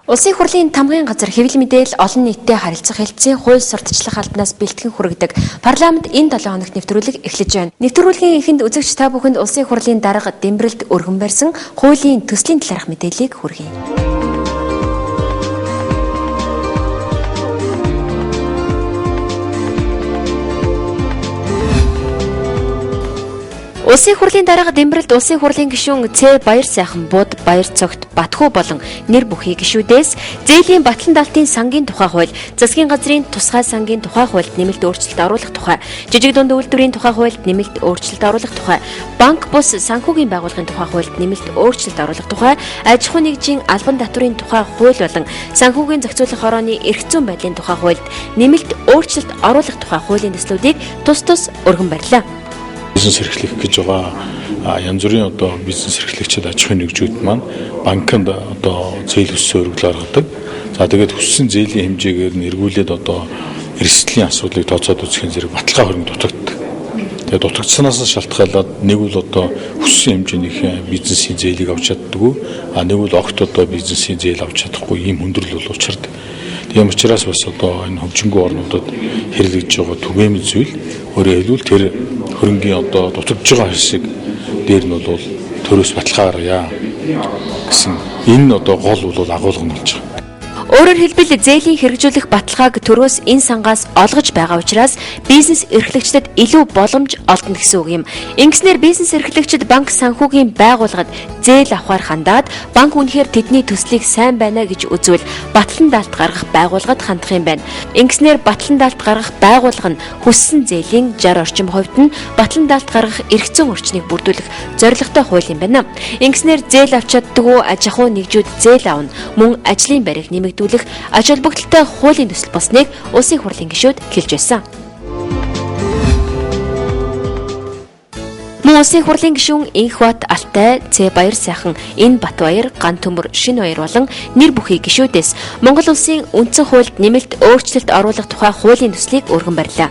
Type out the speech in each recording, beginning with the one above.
Улсын хурлын тамгын газар хэвлэл мэдээлэл олон нийтэд харилцах хэлтсийн хууль сурталчлах албанаас бэлтгэн хүргэдэг. Парламент энэ 7 хоногт нэвтрүүлэг эхлэж байна. Нэвтрүүлгийн эхэнд үзэгч та бүхэнд улсын хурлын дарга Дэмбэрэлд өргөн барьсан хуулийн төслийн талаарх мэдээллийг хүргэе. Улсын хурлын дарга Дэмбэрэлд улсын хурлын гишүүн Ц Баяр сайхан Буд Баяр цогт Батхүү болон нэр бүхий гишүүдээс зээлийн батлан даалтын сангийн тухай хууль, засгийн газрын тусгай сангийн тухай хуульд нэмэлт өөрчлөлт оруулах тухай, жижиг дунд үйлдвэрийн тухай хуульд нэмэлт өөрчлөлт оруулах тухай, банк бус санхүүгийн байгууллагын тухай хуульд нэмэлт өөрчлөлт оруулах тухай, аж ахуй нэгжийн албан татврын тухай хууль болон санхүүгийн зохицуулах хорооны эрх зүйн байдлын тухай хуульд нэмэлт өөрчлөлт оруулах тухай хуулийн төслүүдийг тус өргөн барьлаа. Бизнес эрхлэх гэж байгаа янз бүрийн бизнес эрхлэгчид аж ахуйн нэгжүүд маань банкнд зээл өссөн өргөл гаргадаг. За тэгээд хүссэн зээлийн хэмжээгээр нь эргүүлээд эрсдлийн асуудлыг тооцоод үзэхин зэрэг баталгаа хөрөнгө дутагддаг. Тэгээд дутагдсанаас шалтгаалаад нэг бол хүссэн хэмжээнийхээ бизнесийн зээлийг авч чаддаггүй, нэг бол огт бизнесийн зээл авч чадахгүй ийм хүндрэл бол учирдаг. Тийм учраас бас энэ хөгжингөө орнуудад хэрэглэж байгаа түгээмэл зүйл өөрөөр хэлбэл тэр хөрөнгийн дутагдж байгаа хэсэг дээр нь бол төрөөс баталгаа гаргая гэсэн энэ гол бол агуулга нь болж байгаа. Өөрөөр хэлбэл зээлийн хэрэгжүүлэх баталгааг төрөөс энэ сангаас олгож байгаа учраас бизнес эрхлэгчдэд илүү боломж олдно гэсэн үг юм. Ингэснээр бизнес эрхлэгчид банк санхүүгийн байгууллагад зээл авахар хандаад банк үнэхээр тэдний төслийг сайн байна гэж үзвэл батлан даалт гаргах байгууллагад хандах юм байна. Ингэснээр батлан даалт гаргах байгууллага нь хүссэн зээлийн 60 орчим хувьд нь батлан даалт гаргах эрх зүйн орчныг бүрдүүлэх зорилготой хууль юм байна. Ингэснээр зээл авч чаддаггүй аж ахуй нэгжүүд зээл авна, мөн ажлын байрыг нэмэгдүүлэх аж холбогдолтой хуулийн төсөл болсныг улсын хурлын гишүүд хэлж байсан. Мөн улсын хурлын гишүүн Инх Бат Алтай, Ц Баяр сайхан Энэ Бат Баяр, Ган Төмөр Шин Баяр болон нэр бүхий гишүүдээс Монгол улсын үндсэн хуульд нэмэлт өөрчлөлт оруулах тухай хуулийн төслийг өргөн барьлаа.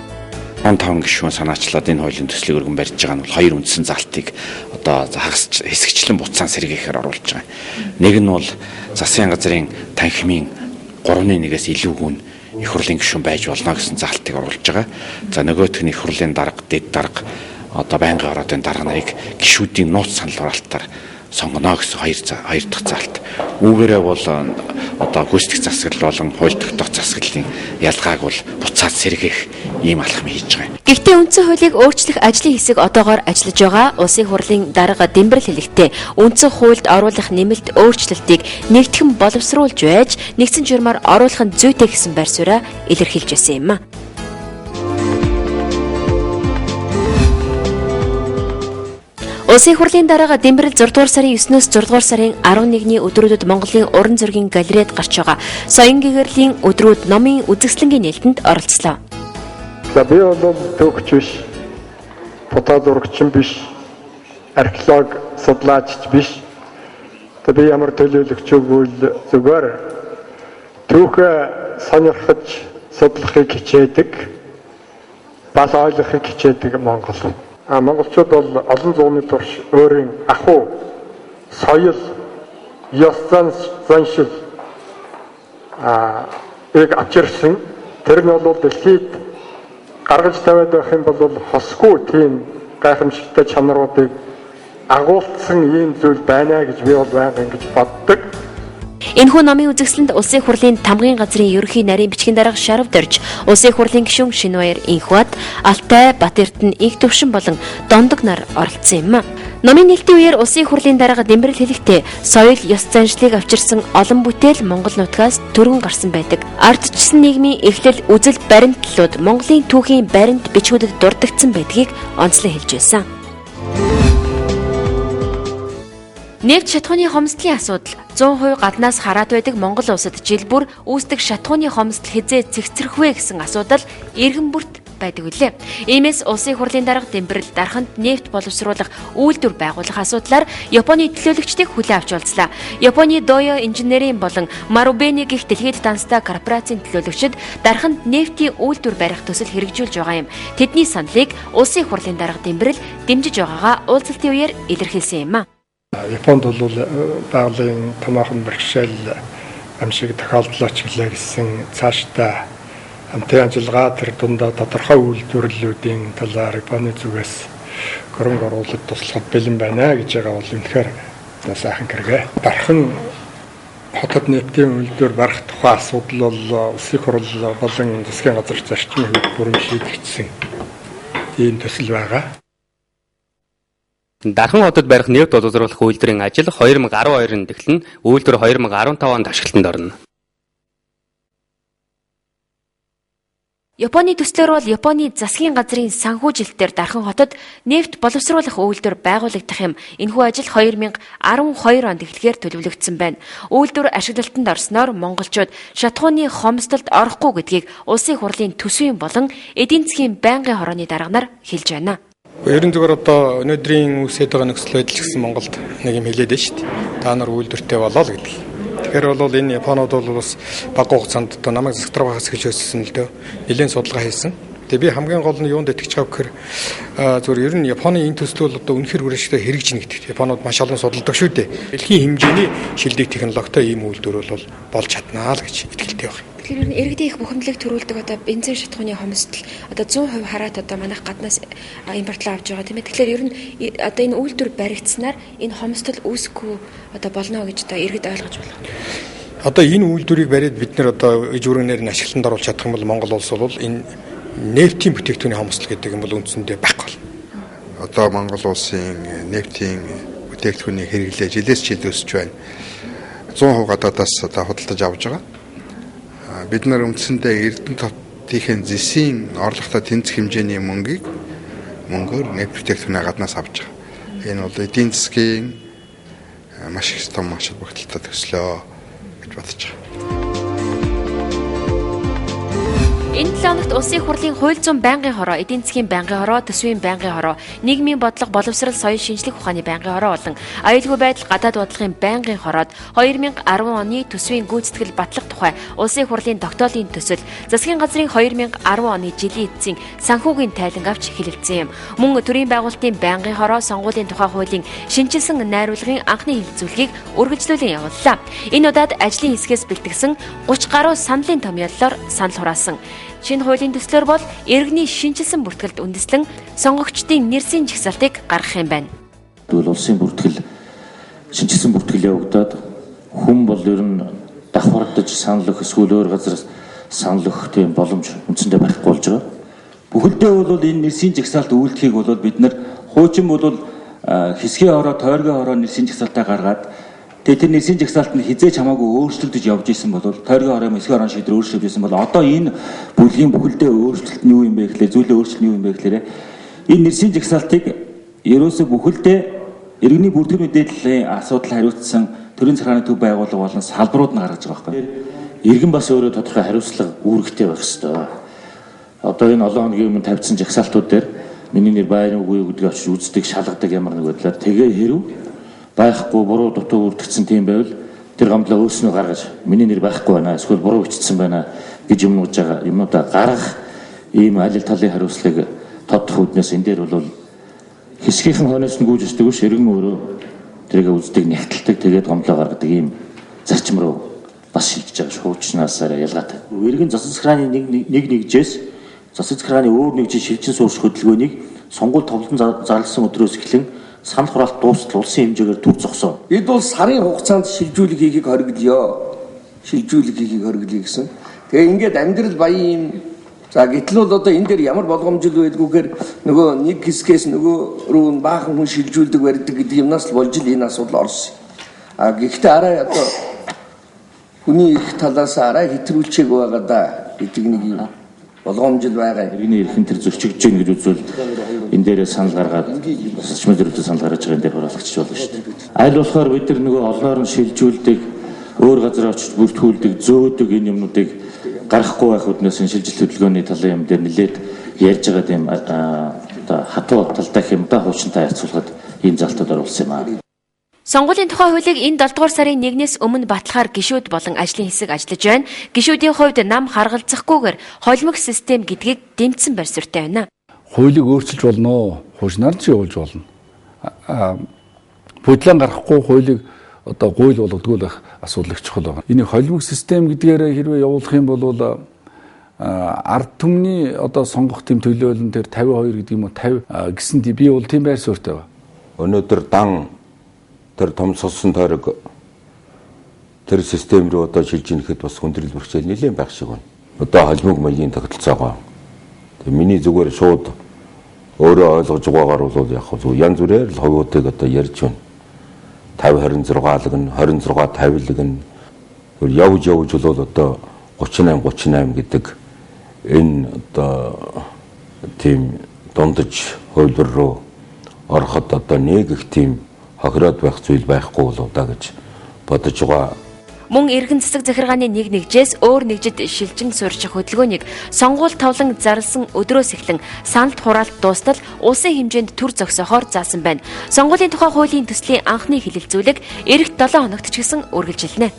5 гишүүн санаачлаад энэ хуулийн төслийг өргөн барьж байгаа нь бол хоёр үндсэн залтыг хагас хэсэгчлэн буцаан сэргээхээр оруулж байгаа. Нэг нь бол засгийн газрын танхимын 3/1-ээс илүүгүй нь их хурлын гишүүн байж болно гэсэн залтыг оруулж байгаа. За нөгөөх нь их хурлын дарга, дэд дарга байнгын ороодын дарга нарыг гишүүдийн нууц санал хураалтаар сонгоно гэсэн хоёр дахь залт. Үүгээрээ бол гүйцэтгэх засаглал болон хууль тогтоох засаглалын ялгааг бол буцаад сэргээх ийм алхам хийж байгаа юм. Гэхдээ үндсэн хуулийг өөрчлөх ажлын хэсэг одоогоор ажиллаж байгаа. Улсын хурлын дарга Дэмбэрэл хэлэхдээ үндсэн хуульд оруулах нэмэлт өөрчлөлтийг нэгтгэн боловсруулж байж нэгдсэн журмаар оруулах нь зүйтэй гэсэн байр сууриа илэрхийлж байсан юм. Улсын хурлын дарга Дэмбэрэл 6 дугаар сарын 9-өөс 6 дугаар сарын 11-ний өдрүүдэд Монголын уран зургийн галерейд гарч байгаа соён гэгэрлийн өдрүүд номын үзэсгэлэнгийн нээлтэнд оролцлоо. За би бол төгч биш, фото зурагч биш, археолог судлаачч биш. Би ямар төлөөлөгч үгүй зүгээр түүхээ сонирхож судлахыг хичээдэг, бас ойлгохыг хичээдэг монгол. Монголчууд бол олон зууны турш өөрийн ахуй, соёл, ёс заншил авчирсан. Тэр нь бол дэлхийд гаргаж тавиад байх юм бол хосгүй тийм гайхамшигтай чанаруудыг агуулсан ийм зүйл байна гэж би бол байнга ингэж боддог. Энэхүү номын үзэсгэлэнд улсын хурлын тамгын газрын ерөнхий нарийн бичгийн дарга Шарав Дорж, улсын хурлын гишүүн Шин Баяр, Инх Бат Алтай, Бат Эрдэнэ, Инх Төвшин болон Дондог нар оролцсон юм. Номын нээлтийн үеэр улсын хурлын дарга Дэмбэрэл хэлэхдээ соёл, ёс заншлыг авчирсан олон бүтээл Монгол нутгаас төрөн гарсан байдаг. Ардчилсан нийгмийн эхлэл, үзэл, баримтлалууд Монголын түүхийн баримт бичгүүдэд дурддагдсан байдгийг онцлон хэлж байсан. Нефт шатхууны хомсдлын асуудал 100% гаднаас хараад байдаг Монгол улсад жил бүр үүсдэг шатхууны хомсдол хизээ цэгцэрх вэ гэсэн асуудал эргэн бүрт байдаг үлээ. Иймээс улсын хурлын дарга Дэмбэрэл дарханд нефт боловсруулах үйлдвэр байгуулах асуудлаар Японы төлөөлөгчдийг хүлээн авч уулзлаа. Японы Дойо инженерийн болон Марубени гэх дэлхийд данстай корпорацийн төлөөлөгчид дарханд нефтийн үйлдвэр барих төсөл хэрэгжүүлж байгаа юм. Тэдний саналыг улсын хурлын дарга Дэмбэрэл дэмжиж байгаагаа уулзалтын үеэр илэрхийлсэн юм. Японд бол байгалийн томоохон бэрхшээл амшиг тохиолдлооч гэлээ гэсэн цаашдаа хамтын ажиллагаа тэр дундаа тодорхой үйлдвэрлэлүүдийн талаар Японы зүгээс хөрөнгө оруулалт туслахад бэлэн байна гэж байгаа бол үнэхээр сайхан хэрэгэ. Дархан хотод нефтийн үйлдвэр барах тухай асуудал бол улсын хурал болон засгийн газар зарчмын хувьд бүрэн шийдэгдсэн ийм төсөл байгаа. Дархан хотод барих нефт боловсруулах үйлдвэрийн ажил 2012-нд эхлэн үйлдвэр 2015 онд ашиглалтанд орно. Японы төслөөр бол Японы засгийн газрын санхүүжилтээр Дархан хотод нефт боловсруулах үйлдвэр байгуулагдах юм. Энэхүү ажил 2012 онд эхлэхээр төлөвлөгдсөн байна. Үйлдвэр ашиглалтанд орсноор монголчууд шатхууны хомсдолд орохгүй гэдгийг улсын хурлын төсвийн болон эдийн засгийн байнгын хорооны дарганаар хэлж байна. Ерөн зүгээр одоо өнөөдрийн үсэд байгаа нөхцөл байдал гэсэн Монголд нэг юм хэлээд байна шүү дээ. Та нар үйлдвэртэй болоо л гэдэг. Тэгэхээр бол энэ Японууд бол бас бага хугацаанд одоо намайг засагтраа хас гэж өссөн л дөө. Нэлээд судалгаа хийсэн. Тэгээ би хамгийн гол нь юунд итгэж байгаа гэхээр зүгээр ер нь Японы энэ төсөл бол одоо үнэхэр хүрээштэй хэрэгжиж нэгтгэв. Японууд маш олон судалдаг шүү дээ. Дэлхийн хэмжээний шилдэг технологитой ийм үйлдвэр бол болж чаднаа л гэж итгэлтэй байна. Тэгэхээр ер нь иргэдийн их бухимдлыг төрүүлдэг одоо бензин шатхууны хомсдол одоо 100% хараат одоо манайх гаднаас импортлоо авч байгаа тийм ээ. Тэгэхээр ер нь одоо энэ үйлдвэр баригдсанаар энэ хомсдол үүсэхгүй одоо болно гэж одоо иргэд ойлгож байна. Одоо энэ үйлдвэрийг бариад бид нэр одоо ижүүргнээр нь ашиглалтанд оруулах чадах юм бол Монгол улс бол энэ нефтийн бүтээгдэхүүний хомсдол гэдэг юм бол үндсэндээ байхгүй болно. Одоо Монгол улсын нефтийн бүтээгдэхүүний хэрэглээ жилээс жилд өсөж байна. 100% гадаадаас одоо худалдаж авж байгаа. Бид нар үндсэндээ Эрдэнэ хотын зэсийн орлоготой тэнцэх хэмжээний мөнгөөр нефт бүтээгдэхүүнээ гаднаас авч байгаа. Энэ бол эдийн засгийн маш их том маш бүгдэлтэй төслөө гэж бодож байгаа. Энэ 7 хоногт улсын хурлын хууль зүйн байнгын хороо, эдийн засгийн байнгын хороо, төсвийн байнгын хороо, нийгмийн бодлого, боловсрал, соёл шинжлэх ухааны байнгын хороо болон аюулгүй байдал, гадаад бодлогын байнгын хороод 2010 оны төсвийн гүйцэтгэл батлах тухай улсын хурлын тогтоолын төсөл засгийн газрын 2010 оны жилийн эцсийн санхүүгийн тайлан авч хэлэлцсэн юм. Мөн төрийн байгуулалтын байнгын хороо, сонгуулийн тухай хуулийн шинжилсэн найруулгын анхны хэлэлцүүлгийг үргэлжлүүлэн явууллаа. Энэ удаад ажлын хэсгээс бэлтгэсэн 30 гаруй саналын томьёоллоор санал хураасан. Шинэ хуулийн төслөөр бол иргэний шинжилсэн бүртгэлд үндэслэн сонгогчдын нэрсийн жагсаалтыг гаргах юм байна. Тэгвэл улсын бүртгэл шинжилсэн бүртгэл явагдаад хүн бол ер нь давхардаж санал өгөх эсвэл өөр газараас санал өгөх тийм боломж үндсэндээ барихгүй болж байгаа. Бүхэлдээ бол энэ нэрсийн жагсаалт үйлдэхийг бол бид нар хуучин бол хэсгийн хороо, тойргийн хороо нэрсийн жагсаалтаа гаргаад тэгээд тэр нэрсийн жагсаалтанд хизээч хамаагүй өөрчлөгдөж явж исэн бол тойргийн хороо эсгээр хороо шийдвэр өөрчлөж исэн бол одоо энэ бүлгийн бүхэлдээ өөрчлөлт нь юу юм бэ гэхлээр зүйлээ өөрчлөлт нь юу юм бэ гэхлээр энэ нэрсийн жагсаалтыг ерөөсөө бүхэлдээ иргэний бүртгэл мэдээллийн асуудал хариуцсан төрийн захиргааны төв байгууллага болон салбарууд нь гаргаж байгаа байхгүй. Иргэн бас өөрөө тодорхой хариуцлага үүрэгтэй байх ёстой. Одоо энэ олон хоногийн өмнө тавьсан жагсаалтууд дээр миний нэр байрын үгүй гэдгийг очиж үздэг, шалгадаг ямар нэг байдлаар тэгээ хэрв байхгүй буруу дутуу үрдэгдсэн тийм байвал тэр гамдлаа өөрснөө гаргаж миний нэр байхгүй байна эсвэл буруу бичсэн байна гэж юмнуудаа гаргах ийм аль талын хариуцлагыг тодорхой үднээс энэ дээр бол хэсгийнхэн хойноос нь гүйж өсдөг биш иргэн өөрөө тэрийг үздэг нэгтэлдэг тэгээд гомдлоо гаргадаг ийм зарчим руу бас шилжиж байгаа шуучнаасаараа ялгаатай. Иргэн засаг захиргааны нэгжээс засаг захиргааны өөр нэгжийн шилжин суурьш хөдөлгөөнийг сонгуульд тоглон зарласан өдрөөс эхлэн санал хураалт дуустал улсын хэмжээгээр төв зогсоо. Бид бол сарын хугацаанд шилжүүлэг хийхийг хориглоё. Шилжүүлэг хийхийг хориглоё гэсэн. Тэгээ ингээд амьдрал баян юм. За гэтэл бол одоо энэ дээр ямар болгоомжил байдгүйгээр нөгөө нэг хэсгээс нөгөө руу баахан хүн шилжүүлдэг барьдаг гэдэг юмнаас л болж л энэ асуудал орсон. А гэхдээ арай одоо хүний их талаас арай хэтрүүлчээг байгаа да гэдэг нэг юм болгоомжил байгаа. Иргэний эрхэн тэр зөрчигдөж гин гэж үзвэл энэ дээрээ санал гаргаад засчмын зөвлөлтөд санал гаргаж байгаа энэ дээр хураалгач болно шүү дээ. Аль болохоор бид нар нөгөө олноор нь шилжүүлдэг, өөр газар очиж бүртгүүлдэг, зөөдөг энэ юмнуудыг гаргахгүй байх үднээс шилжилт хөдөлгөөний талын юм дээр нэлээд ярьж байгаа юм одоо хатуу талдаа хэмдэ хуучинтай харьцуулахад ийм залтууд оруулсан юм аа. Сонгуулийн тухай хуулийг энэ 7 дугаар сарын 1-ээс өмнө батлахаар гишүүд болон ажлын хэсэг ажиллаж байна. Гишүүдийн хувьд нам харгалзахгүйгээр холимог систем гэдгийг дэмжсэн барь суурьтай байна. Хуулийг өөрчилж болно, хуучнаар ч явуулж болно. Бодлон гаргахгүй хуулийг одоо гуйл болгодгүй байх асуудал их чухал байна. Энийг холимог систем гэдгээр хэрвээ явуулах юм бол ард түмний одоо сонгох тэм төлөөлөл төр 52 гэдэг юм уу 50 гэсэнд би бол тийм байр суурьтай байна. Өнөөдөр дан тэр том цусан тойрог тэр систем рүү одоо шилж ийнэхэд бас хүндрэл бэрхшээл нэлээд байх шиг байна. Одоо холимог маягийн тогтолцоогоо. Тэг миний зүгээр шууд өөрөө ойлгож байгаагаар бол яг хөө янз бүрээр л хувиудыг одоо ярьж байна. 50-26 л гэн 26-50 л гэн явж бол одоо 38 гэдэг энэ одоо тийм дундаж хуулбар руу ороход одоо нэг их тийм хохироод байх зүйл байхгүй болоо да гэж бодож байгаа. Мөн эргэн засаг захиргааны нэг нэгжээс өөр нэгжид шилжин суурьчих хөдөлгөөнийг сонгуул тавлан зарласан өдрөөс эхлэн саналд хураалт дуустал улсын хэмжээнд төр зогсоохоор заасан байна. Сонгуулийн тухай хуулийн төслийн анхны хэлэлцүүлэг эх 7 хоногт ч гэсэн үргэлжилнэ.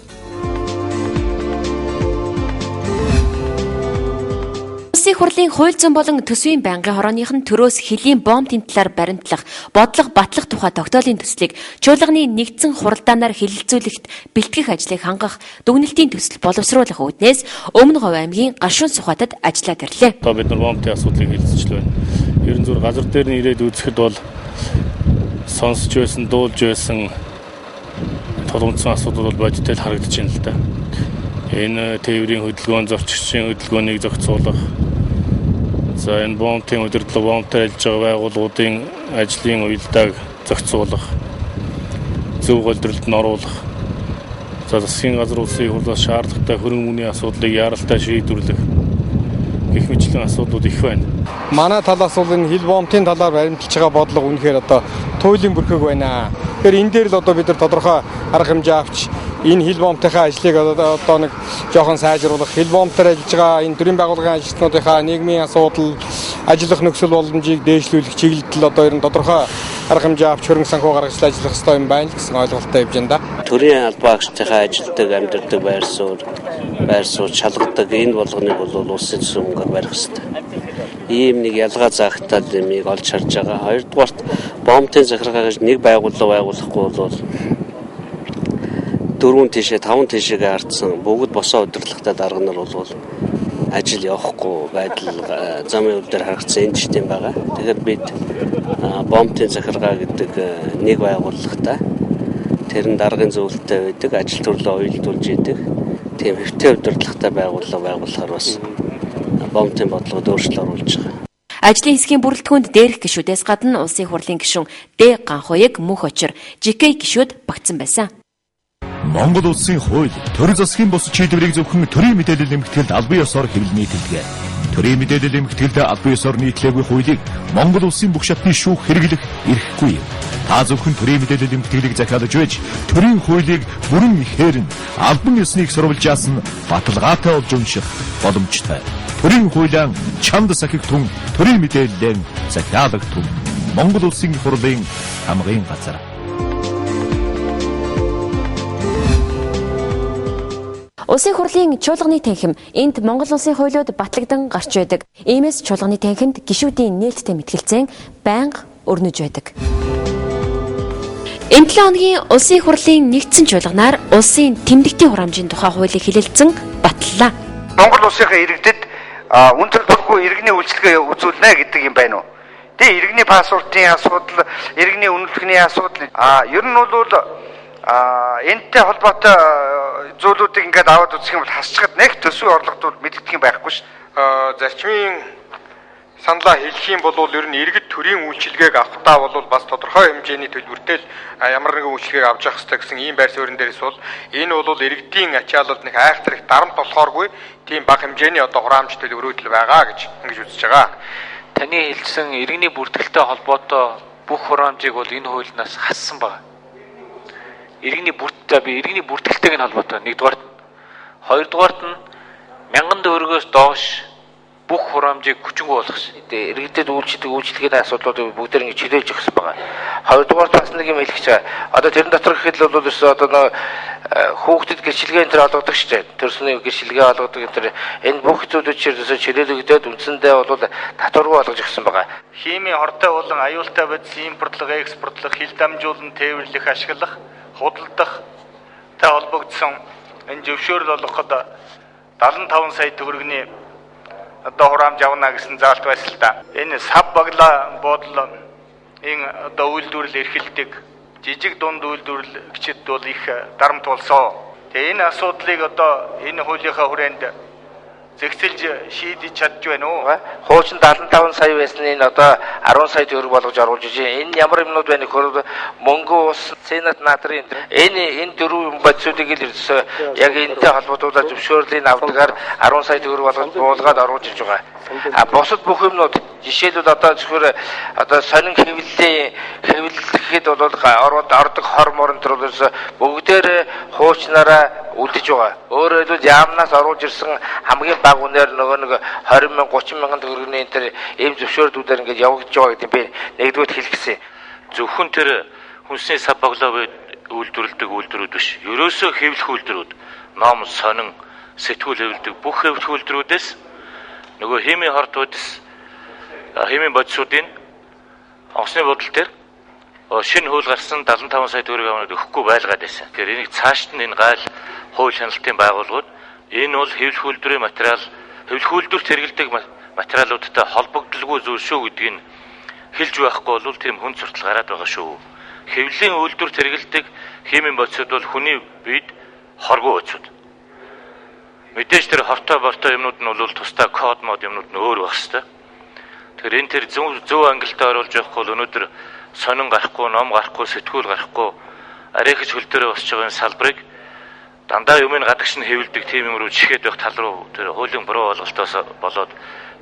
Улсын хурлын хууль зүйн болон төсвийн байнгын хорооных нь төрөөс хөлийн бомбын талаар баримтлах, бодлого батлах тухай тогтоолын төслийг чуулганы нэгдсэн хуралдаанаар хэлэлцүүлэхэд бэлтгэх ажлыг хангах дүгнэлтийн төсөл боловсруулах үүднээс Өмнө Говь аймгийн Гашуун Сухатад ажиллаад ирлээ. Одоо бид нар бомбын асуудлыг хэлэлцэж байна. Ерөн зүгээр газар дээр нь ирээд үзэхэд бол сонсч байсан, дуулж байсан тулгымцсан асуудал бол бодиттой харагдаж байна л да. Энэ тээврийн хөдөлгөөн, зорчигчдын хөдөлгөөнийг зохицуулах. За энэ бомбын удирдлага, бомбтой ажиллаж байгаа байгууллагуудын ажлын уялдааг зохицуулах, зөв голдролд нь оруулах. За засгийн газар улсын хурлаас шаардлагатай хөрөнгө мөний асуудлыг яаралтай шийдвэрлэх гэх мэтлэн асуудлууд их байна. Манай талаас бол энэ хил бомбын талаар баримталж байгаа бодлого үнэхээр одоо туйлын бүрхэг байна. Тэгэхээр энэ дээр л одоо бид нар тодорхой арга хэмжээ авч энэ хил бомбынхаа ажлыг одоо нэг жоохон сайжруулах, хил бомбоор ажиллаж байгаа энэ төрийн байгууллагын ажилтнуудынхаа нийгмийн асуудал, ажиллах нөхцөл боломжийг дээшлүүлэх чиглэлд одоо ер нь тодорхой арга хэмжээ авч хөрөнгө санхүү гаргаж ажиллах хэрэгтэй юм байна гэсэн ойлголттой явж байна да. Төрийн албан агчдынхаа ажилтдаг, амьдардаг байр суурь шалгадаг энэ болгоныг бол улсын төсвөөр барих хэрэгтэй. Ийм нэг ялгаа заагтал юмыг олж харж байгаа. Хоёрдугаарт бомбын захиргаа гэж нэг байгууллага байгуулахгүй бол 4 тийшээ 5 тийшээгээ хардсан бүгд босоо удирдлагатай дарга нар бол ажил явахгүй байдал замын үйл дээр харагдсан энэ ч тийм байгаа. Тэгэхээр бид бомбын захиргаа гэдэг нэг байгууллагатай тэр нь даргын зөвлөлттэй байдаг, ажил төрлөө уялдуулж идэг тийм хэвтэй удирдлагатай байгууллага байгуулахаар бас бомбын бодлогод өөрчлөлт оруулж байгаа. Ажлын хэсгийн бүрэлдэхүүнд дээрх гишүүдээс гадна улсын хурлын гишүүн Д. Ганхуйг мөнх очир ЖК гишүүд багтсан байсан. Монгол улсын хууль төр засгийн бус шийдвэрийг зөвхөн төрийн мэдээлэл нэмэгдэлд албан ёсоор хэвлэл нийтэлдэг. Төрийн мэдээлэл нэмэгдэлд албан ёсоор нийтлээгүй хуулийг Монгол улсын бүх шатны шүүх хэрэглэх эрхгүй юм. Та зөвхөн төрийн мэдээлэл нэмэгдэлийг захиалж байж төрийн хуулийг бүрэн ихээр нь албан ёсныг сурвалжаас нь баталгаатай болж унших боломжтой. Төрийн хуулиан чамд сахигтун төрийн мэдээллийн захиалгатун Монгол улсын хурлын хамгийн газар. Улсын хурлын чуулганы танхим энд Монгол улсын хуулиуд батлагдсан гарч байдаг. Иймээс чуулганы танхимд гишүүдийн нээлттэй мэтгэлцэн байнга өрнөж байдаг. Энэ 7 хоногийн улсын хурлын нэгдсэн чуулганаар улсын тэмдэгтийн хураамжийн тухай хуулийг хэлэлцэн батллаа. Монгол улсынхаа иргэдэд үнэхээр дургүй иргэний үйлчлэгээ үзүүлнэ гэдэг юм байна уу? Тэгээ иргэний паспортын асуудал, иргэний үнэлгэний асуудал ер нь бол энэтэй холбоотой зүйлүүдийг ингээд аваад үзэх юм бол хасчаад нэг төсвийн орлогод мэддэг юм байхгүй ш. Зарчмын саналаа хэлэх юм бол ер нь иргэд төрийн үйлчилгээг авахдаа бол бас тодорхой хэмжээний төлбөртэй ямар нэгэн үйлчилгээг авч явах хэрэгтэй гэсэн ийм байр суурин дээрээс бол энэ бол иргэдийн ачаалалд нэг айхтар их дарамт болохооргүй тийм бага хэмжээний одоо хураамж төлөвлөрөл байгаа гэж ингэж үзэж байгаа. Таны хэлсэн иргэний бүртгэлтэй холбоотой бүх хураамжийг бол энэ хуулиас хассан байна. Иргэний бүртгэлтэйг нь холбоотой нэгдүгээрт, хоёрдугаарт нь 1000 төгрөгөөс доош бүх хураамжийг хүчингү болгох шин. Иргэдэд үйлчлэгийн асуудлуудыг бүгдээр ингэ чөлөөлж өгсөн байгаа. Хоёрдугаарт бас нэг юм хэлэх чаа. Одоо тэрэн дотор гэхэд л бол ерөөсөө одоо хүүхдэд гэрчилгээ энэ төр олгодог шүү дээ. Төрсний гэрчилгээ олгодог энэ төр энэ бүх зүйлүүд ерөөсөө чөлөөлөгдөд үндсэндээ бол татваргүй болгож өгсөн байгаа. Химийн хортой болон аюултай бодис импортлог, экспортлог, хил дамжуулан тээвэрлэх, ашиглах, худалдах, холбогдсон энэ зөвшөөрөл олгоход 75 сая төгрөгийн одоо хураамж авна гэсэн заалт байсан л да. Энэ сав баглаа бодол энэ одоо үйлдвэрлэл эрхэлдэг жижиг дунд үйлдвэрлэгчид бол их дарамт болсон. Тэгээ энэ асуудлыг одоо энэ хуулийнхаа хүрээнд зэгцэлж шийдэж чадж байна уу? Хуучин 75 сая байсан энэ одоо 10 сая төгрөг болгож оруулж ижээ. Энэ ямар юмнууд байна гэхээр Монгол улс Сенат наадрын энэ дөрвөн бодисуудыг л ерөөсөө яг энэтэй холбоотуулаад зөвшөөрлийн авдгаар 10 сая төгрөг болгож буулгаад оруулж иж байгаа. А бусад бүх юмнууд жишээлбэл одоо зөвхөн одоо сонин хэвлэхэд бол ордог хорморон төрөөс бүгдээр хуучнараа үлдэж байгаа. Өөрөөр хэлбэл яамнаас оруулж ирсэн хамгийн бага үнээр нөгөө нэг 20 мянган 30 мянган төгрөгийн энэ төр ийм зөвшөөрлүүдээр ингээд явагдаж байгаа гэдэг би нэгдүгээр хэлэх гэсэн. Зөвхөн тэр хүнсний сав баглаа үйлдвэрлэдэг үйлдвэрүүд биш. Ерөөсөө хэвлэх үйлдвэрүүд, ном, сонин, сэтгүүл хэвлэдэг бүх хэвлэх үйлдвэрүүдээс нөгөө химийн хортуудс химийн бодисуудын онгоцны бодол дээр шинэ хууль гарсан 75 сая төгрөг аваад өгөхгүй байлгаад байсан. Тэгэхээр энийг цаашд нь энэ гайл хууль хяналтын байгууллагууд энэ бол хэвлэх үйлдвэрийн материал, хэвлэх үйлдвэрт хэрэглэдэг материалуудтай холбогдлого зүйл шүү гэдгийг нь хэлж байхгүй бол тийм хүн суртал гараад байгаа шүү. Хэвлэлийн үйлдвэрт хэрэглэдэг химийн бодисууд бол хүний биед хоргоо бодисууд. Мэдээж тэр хортой бортой юмнууд нь бол тусдаа код мод юмнууд нь өөр байх хэвээр. Тэгэхээр энэ тэр зөв ангилтаа оруулж явахгүй бол өнөөдөр сонин гарахгүй, ном гарахгүй, сэтгүүл гарахгүй, арайхч хөл дээр босч байгаа салбарыг дандаа юмыг гадагш нь хэвлэдэг тийм юм руу жихэд байх тал руу тэр хуулийн буруу ойлголтоос болоод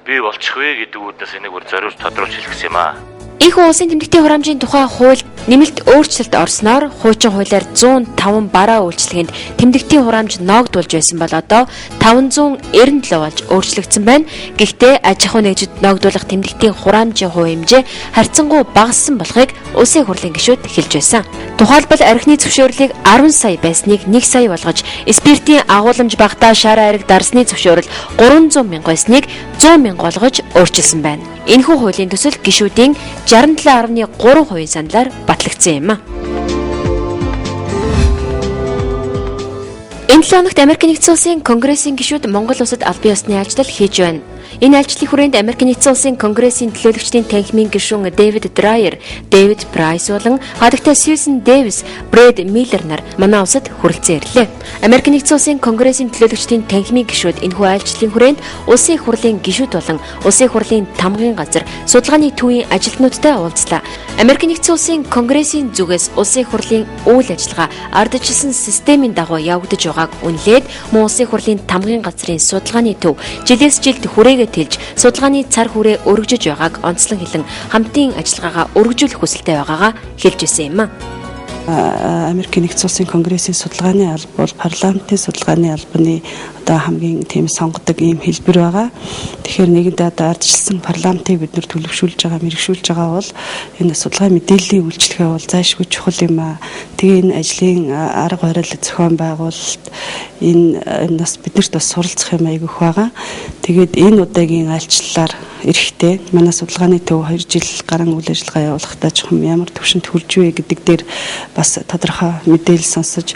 бий болчих вэ гэдэг үүднээс энийг бүр зориулж тодруулж хэлсэн юм аа. Энэхүү улсын тэмдэгтийн хураамжийн тухай хууль нэмэлт өөрчлөлт орсноор хуучин хуулиар 105 бараа үйлчлэгэнд тэмдэгтийн хураамж ноогдуулж байсан бол одоо 597 болж өөрчлөгдсөн байна. Гэхдээ аж ахуй нэгжид ноогдуулах тэмдэгтийн хураамжийн хувь хэмжээ харьцангуй багассан болохыг улсын хурлын гишүүд хэлж байсан. Тухайлбал архины зөвшөөрлийг 10 сая байсныг 1 сая болгож, спиртийн агуулмж багтаа шар ариг дарсны зөвшөөрөл 300 мянга байсныг 100 мянга болгож өөрчилсөн байна. Энэхүү хуулийн төсөл гишүүдийн 67.3% саналаар батлагдсан юм. Энэ 7 хоногт Америк нэгдсэн улсын Конгрессийн гишүүд Монгол улсад албан ёсны айлчлал хийж байна. Энэ айлчлалын хүрээнд Америк нэгдсэн улсын Конгрессийн төлөөлөгчдийн танхимын гишүүн Дэвид Драйер, Дэвид Прайс болон хадагтай Сьюзен Дэвис, Брэд Миллер нар манай улсад хүрэлцэн ирлээ. Америк нэгдсэн улсын Конгрессийн төлөөлөгчдийн танхимын гишүүд энэхүү айлчлалын хүрээнд улсын хурлын гишүүд болон улсын хурлын тамгын газар судалгааны төвийн ажилтнуудтай уулзлаа. Америк нэгдсэн улсын Конгрессийн зүгээс улсын хурлын үйл ажиллагаа ардчилсан системийн дагуу явагдаж байгааг үнэлээд мөн улсын хурлын тамгын газрын судалгааны төв жилээс жилд хүрээгээ тэлж судалгааны цар хүрээ өргөжөж байгааг онцлон хэлэн хамтын ажиллагаагаа өргөжүүлэх хүсэлтэй байгаагаа хэлж байсан юм. Америк нэгдсэн улсын Конгрессийн судалгааны алба бол парламентын судалгааны албаны одоо хамгийн тийм сонгодог ийм хэлбэр байгаа. Тэгэхээр нэгэндээ одоо ардчилсан парламентыг бид нэр төлөвшүүлж байгаа, мэрэгшүүлж байгаа бол энэ судалгаа мэдээллийн үйлчлэгээ бол зайлшгүй чухал юм аа. Тэгээ энэ ажлын арга барил зохион байгуулалт энэ нас биднэрт бас суралцах юм айгүйх байгаа. Тэгээд энэ удаагийн айлчлалаар эрэхтэй манай судалгааны төв 2 жил гарan үйл ажиллагаа явуулахдаа чухам ямар төвшөнд хүрж вэ гэдэг дээр бас тодорхой мэдээлэл сонсож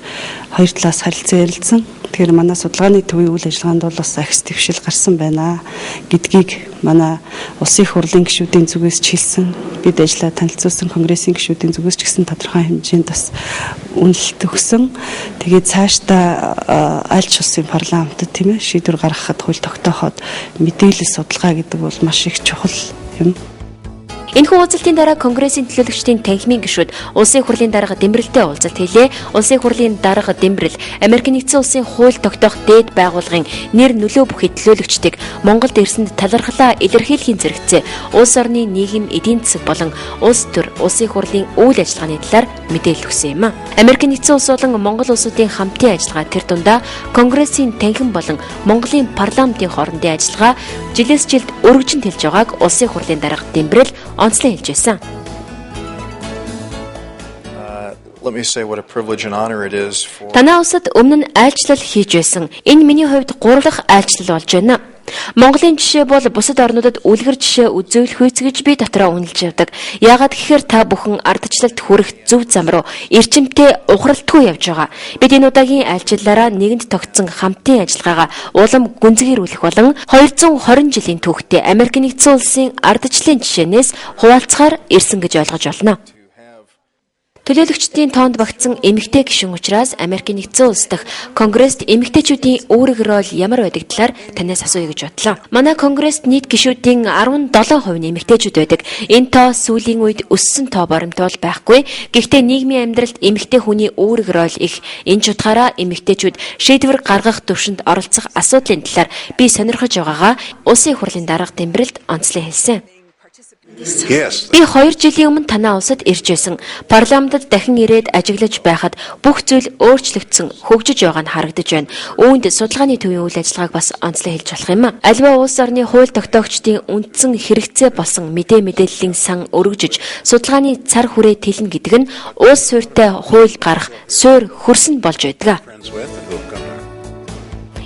хоёр талаас харилцан ярилцсан. Тэгэхээр манай судалгааны төвийн үйл ажиллагаанд бол бас ахис твшил гарсан байна гэдгийг манай улсын хурлын гишүүдийн зүгээс ч хэлсэн. Бид ажиллаа танилцуулсан Конгрессийн гишүүдийн зүгээс ч гэсэн тодорхой хэмжээнд бас үнэлэлт өгсөн. Тэгээд цаашдаа альч улсын парламентд тийм ээ шийдвэр гаргахад хууль тогтооход мэдээлэл судалгаа гэдэг бол маш их чухал юм. Энэхүү уулзалтын дараа Конгрессийн төлөөлөгчдийн танхимын гишүүд улсын хурлын дарга Дэмбэрэлтэй уулзалт хийлээ. Улсын хурлын дарга Дэмбэрэл Америк нэгдсэн улсын хууль тогтоох дээд байгууллагын нэр нөлөө бүхий төлөөлөгчдийг Монголд ирсэнд талархлаа илэрхийлэхийн зэрэгцээ улс орны нийгэм эдийн засаг болон улс төр улсын хурлын үйл ажиллагааны талаар мэдээлэл өгсөн юм. Америк нэгдсэн улс болон Монгол улсуудын хамтын ажиллагаа тэр дундаа Конгрессийн танхим болон Монголын парламентын хоорондын ажиллагаа жилээс жилд өргөжин тэлж байгааг улсын хурлын дарга Дэмбэрэл онцлон хэлж байсан. Танай улсад өмнө нь айлчлал хийж байсан. Энэ миний хувьд 3 дахь айлчлал болж байна. Монголын жишээ бол бусад орнуудад үлгэр жишээ үзүүлэхүйц гэж би дотроо үнэлж явдаг. Яагаад гэхээр та бүхэн ардчлалт хүрэх зөв зам руу эрчимтэй ухралтгүй явж байгаа. Бид энэ удаагийн айлчлалаараа нэгэнд тогтсон хамтын ажиллагаагаа улам гүнзгийрүүлэх болон 220 жилийн түүхтэй Америк нэгдсэн улсын ардчлалын жишээнээс хуваалцахаар ирсэн гэж ойлгож байна. Төлөөлөгчдийн тоонд багтсан эмэгтэй гишүүн учраас Америк нэгдсэн улс дахь Конгресст эмэгтэйчүүдийн үүрэг рол ямар байдаг талаар танаас асууя гэж бодлоо. Манай Конгресст нийт гишүүдийн 17% нь эмэгтэйчүүд байдаг. Энэ тоо сүүлийн үед өссөн тоо боромтол байхгүй. Гэхдээ нийгмийн амьдралд эмэгтэй хүний үүрэг рол их. Энэ ч утгаараа эмэгтэйчүүд шийдвэр гаргах төвшөнд оролцох асуудлын талаар би сонирхож байгаагаа улсын их хурлын дарга Тэмбэрэлд онцлог хэлсэн. Би 2 жилийн өмнө танаа улсад ирж байсан. Парламентод дахин ирээд ажиглаж байхад бүх зүйл өөрчлөгдсөн, хөгжиж байгаа нь харагдаж байна. Үүнд судалгааны төвийн үйл ажиллагааг бас онцлог хэлж болох юм. Аливаа улс орны хууль тогтоогчдын үндсэн хэрэгцээ болсон мэдээллийн сан өргөжж, судалгааны цар хүрээ тэлнэ гэдэг нь улс суурьтай хууль гарах суурь хөрсөн болж байдаг.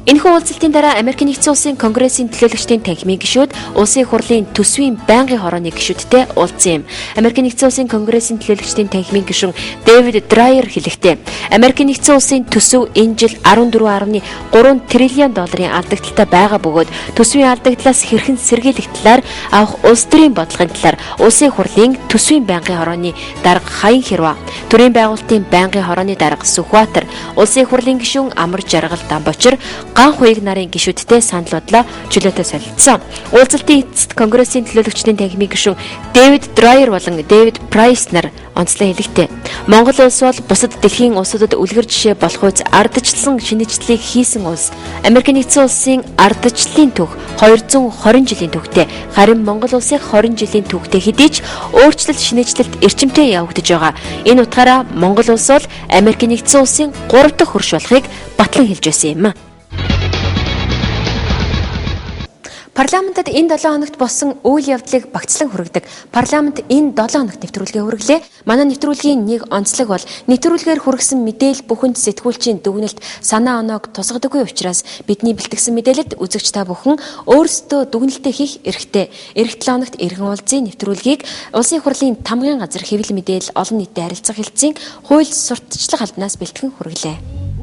Энэхүү уулзалтын дараа Америк нэгдсэн улсын Конгрессийн төлөөлөгчдийн танхимын гишүүд улсын их хурлын төсвийн байнгын хорооны гишүүдтэй уулзсан юм. Америк нэгдсэн улсын Конгрессийн төлөөлөгчдийн танхимын гишүүн Дэвид Драйер хэлэхдээ Америк нэгдсэн улсын төсөв энэ жил 14.3 триллион долларын алдагдaltaй байгаа бөгөөд төсвийн алдагдлаас хэрхэн сэргийлэх талаар авах улс төрийн бодлогын талаар улсын их хурлын төсвийн байнгын хорооны дарга Хаян Хэрваа, төрийн байгуулалтын байнгын хорооны дарга Сүхбаатар, улсын их хурлын гишүүн Амар Жаргал Дамбочир ган хуйг нарын гишүүдтэй санал бодлоо чөлөөтэй солилцсон. Уулзалтын эцэст Конгрессийн төлөөлөгчдийн танхимын гишүүн Дэвид Драйер болон Дэвид Прайс нар онцлог хэлэхдээ Монгол улс бол бусад дэлхийн улсуудад үлгэр жишээ болох үз ардчлсан шинэчлэлийг хийсэн улс. Америк нэгдсэн улсын ардчлалын түүх 220 жилийн түүхтэй, харин Монгол улсын 20 жилийн түүхтэй хэдий ч өөрчлөлт шинэчлэлт эрчимтэй явагдаж байгаа. Энэ утгаараа Монгол улс бол Америк нэгдсэн улсын 3 дахь хөрш болохыг батлан хэлж байсан юм. Парламентод энэ 7 хоногт болсон үйл явдлыг багцлан хүргэдэг. Парламент энэ 7 хоногт нэвтрүүлгээ хүргэлээ. Манай нэвтрүүлгийн нэг онцлог бол нэвтрүүлгээр хүргэсэн мэдээлэл бүхэнд сэтгүүлчийн дүгнэлт санаа оноог тусгадаггүй учраас бидний бэлтгэсэн мэдээлэлд үзэгч та бүхэн өөрсдөө дүгнэлтээ хийх эрхтэй. Эх 7 хоногт иргэн уулзын нэвтрүүлгийг Улсын их хурлын тамгын газар хэвлэл мэдээлэл олон нийтэд харилцах хэлтсийн хууль сурталчлах албанаас бэлтгэн хүргэлээ.